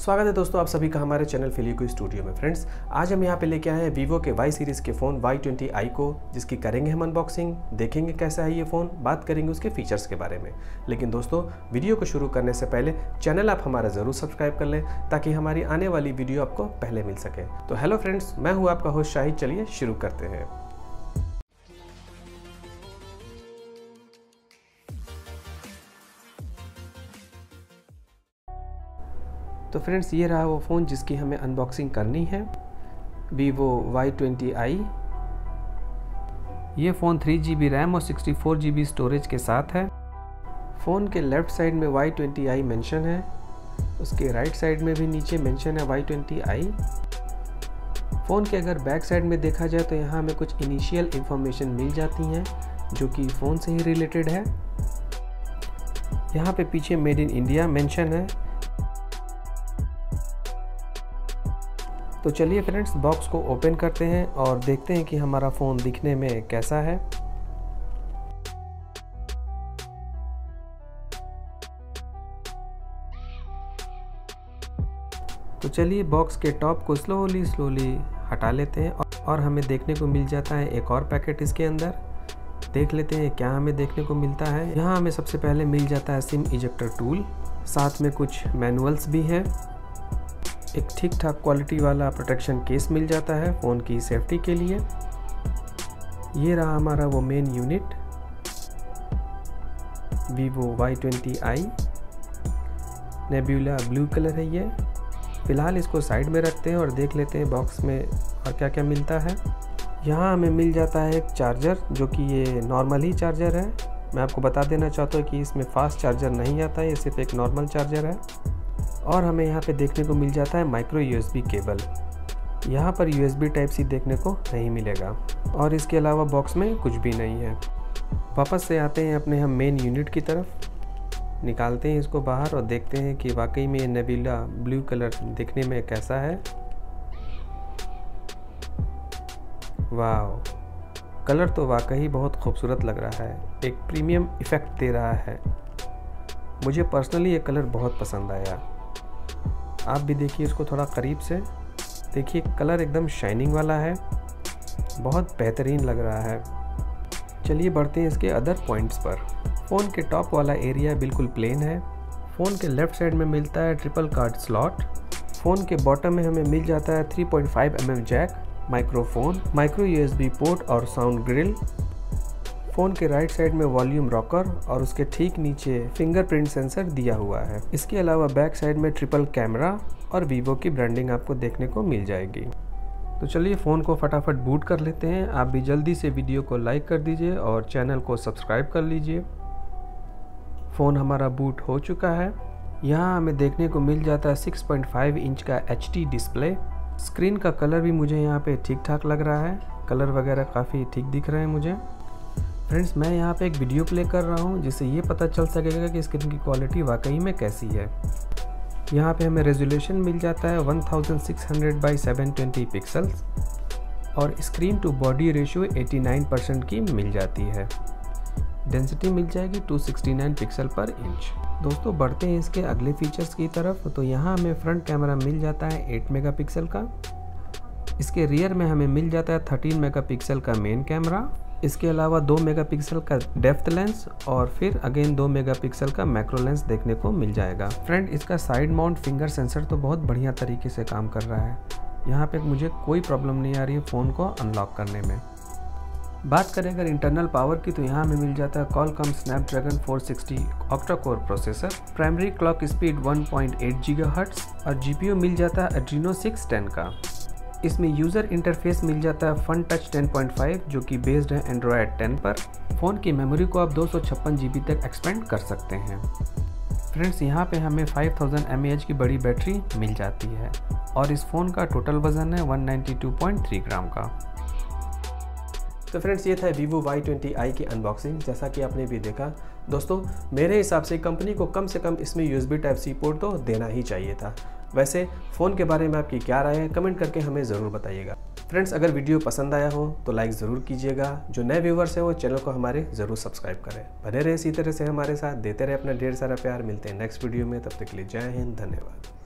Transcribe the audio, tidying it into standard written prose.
स्वागत है दोस्तों आप सभी का हमारे चैनल फिलिको स्टूडियो में। फ्रेंड्स, आज हम यहाँ पे लेके आए हैं वीवो के वाई सीरीज़ के फ़ोन Y20i को, जिसकी करेंगे हम अनबॉक्सिंग, देखेंगे कैसा है ये फ़ोन, बात करेंगे उसके फीचर्स के बारे में। लेकिन दोस्तों, वीडियो को शुरू करने से पहले चैनल आप हमारा ज़रूर सब्सक्राइब कर लें ताकि हमारी आने वाली वीडियो आपको पहले मिल सके। तो हेलो फ्रेंड्स, मैं हूँ आपका होस्ट शाहिद। चलिए शुरू करते हैं। तो फ्रेंड्स, ये रहा वो फ़ोन जिसकी हमें अनबॉक्सिंग करनी है, वीवो Y20i। ये फ़ोन 3GB रैम और 64GB स्टोरेज के साथ है। फ़ोन के लेफ़्ट साइड में Y20i मेंशन है, उसके राइट साइड में भी नीचे मेंशन है Y20i। फ़ोन के अगर बैक साइड में देखा जाए तो यहाँ हमें कुछ इनिशियल इन्फॉर्मेशन मिल जाती हैं जो कि फ़ोन से ही रिलेटेड है। यहाँ पे पीछे मेड इन इंडिया मेंशन है। तो चलिए फ्रेंड्स, बॉक्स को ओपन करते हैं और देखते हैं कि हमारा फ़ोन दिखने में कैसा है। तो चलिए बॉक्स के टॉप को स्लोली हटा लेते हैं और हमें देखने को मिल जाता है एक और पैकेट इसके अंदर। देख लेते हैं क्या हमें देखने को मिलता है। यहाँ हमें सबसे पहले मिल जाता है सिम इजेक्टर टूल, साथ में कुछ मैनुअल्स भी हैं। एक ठीक ठाक क्वालिटी वाला प्रोटेक्शन केस मिल जाता है फ़ोन की सेफ्टी के लिए। ये रहा हमारा वो main unit, Vivo Y20i। Nebula blue colour है ये। फ़िलहाल इसको साइड में रखते हैं और देख लेते हैं बॉक्स में और क्या क्या मिलता है। यहाँ हमें मिल जाता है एक चार्जर, जो कि ये नॉर्मल ही चार्जर है। मैं आपको बता देना चाहता हूँ कि इसमें फास्ट चार्जर नहीं आता है, ये सिर्फ एक नॉर्मल चार्जर है। और हमें यहाँ पे देखने को मिल जाता है माइक्रो USB केबल। यहाँ पर USB Type-C देखने को नहीं मिलेगा और इसके अलावा बॉक्स में कुछ भी नहीं है। वापस से आते हैं अपने हम मेन यूनिट की तरफ, निकालते हैं इसको बाहर और देखते हैं कि वाकई में नेबुला ब्लू कलर दिखने में कैसा है। वाह, कलर तो वाकई बहुत खूबसूरत लग रहा है, एक प्रीमियम इफ़ेक्ट दे रहा है। मुझे पर्सनली ये कलर बहुत पसंद आया। आप भी देखिए इसको थोड़ा करीब से, देखिए कलर एकदम शाइनिंग वाला है, बहुत बेहतरीन लग रहा है। चलिए बढ़ते हैं इसके अदर पॉइंट्स पर। फ़ोन के टॉप वाला एरिया बिल्कुल प्लेन है। फ़ोन के लेफ़्ट साइड में मिलता है ट्रिपल कार्ड स्लॉट। फ़ोन के बॉटम में हमें मिल जाता है 3.5 mm jack, microphone, micro USB port और साउंड ग्रिल। फ़ोन के राइट साइड में वॉल्यूम रॉकर और उसके ठीक नीचे फिंगरप्रिंट सेंसर दिया हुआ है। इसके अलावा बैक साइड में ट्रिपल कैमरा और वीवो की ब्रांडिंग आपको देखने को मिल जाएगी। तो चलिए फ़ोन को फटाफट बूट कर लेते हैं। आप भी जल्दी से वीडियो को लाइक कर दीजिए और चैनल को सब्सक्राइब कर लीजिए। फ़ोन हमारा बूट हो चुका है। यहाँ हमें देखने को मिल जाता है 6.5 इंच का HD डिस्प्ले। स्क्रीन का कलर भी मुझे यहाँ पे ठीक ठाक लग रहा है, कलर वगैरह काफ़ी ठीक दिख रहे हैं मुझे। फ्रेंड्स, मैं यहाँ पे एक वीडियो प्ले कर रहा हूँ जिससे ये पता चल सकेगा कि स्क्रीन की क्वालिटी वाकई में कैसी है। यहाँ पे हमें रेजोल्यूशन मिल जाता है 1600x720 पिक्सल्स और स्क्रीन टू बॉडी रेशियो 89% की मिल जाती है। डेंसिटी मिल जाएगी 269 पिक्सल पर इंच। दोस्तों, बढ़ते हैं इसके अगले फीचर्स की तरफ। तो यहाँ हमें फ्रंट कैमरा मिल जाता है 8 मेगापिक्सल का। इसके रियर में हमें मिल जाता है 13 मेगापिक्सल का मेन कैमरा। इसके अलावा 2 मेगापिक्सल का डेप्थ लेंस और फिर अगेन 2 मेगापिक्सल का मैक्रो लेंस देखने को मिल जाएगा। फ्रेंड, इसका साइड माउंट फिंगर सेंसर तो बहुत बढ़िया तरीके से काम कर रहा है। यहाँ पे मुझे कोई प्रॉब्लम नहीं आ रही है फ़ोन को अनलॉक करने में। बात करें अगर इंटरनल पावर की, तो यहाँ हमें मिल जाता है Qualcomm Snapdragon 460 octa core processor, primary clock speed 1.8 GHz और GPU मिल जाता है Adreno 610 का। इसमें यूज़र इंटरफेस मिल जाता है Fun Touch 10.5 जो कि बेस्ड है Android 10 पर। फ़ोन की मेमोरी को आप 256 GB तक एक्सपेंड कर सकते हैं। फ्रेंड्स, यहाँ पे हमें 5000 mAh की बड़ी बैटरी मिल जाती है और इस फ़ोन का टोटल वज़न है 192.3 ग्राम का। तो फ्रेंड्स, ये था वीवो Y20i की अनबॉक्सिंग। जैसा कि आपने भी देखा दोस्तों, मेरे हिसाब से कंपनी को कम से कम इसमें USB Type-C पोर्ट तो देना ही चाहिए था। वैसे फ़ोन के बारे में आपकी क्या राय है, कमेंट करके हमें ज़रूर बताइएगा। फ्रेंड्स, अगर वीडियो पसंद आया हो तो लाइक ज़रूर कीजिएगा। जो नए व्यूवर्स हैं वो चैनल को हमारे ज़रूर सब्सक्राइब करें। बने रहे इसी तरह से हमारे साथ, देते रहे अपना ढेर सारा प्यार। मिलते हैं नेक्स्ट वीडियो में, तब तक के लिए जय हिंद, धन्यवाद।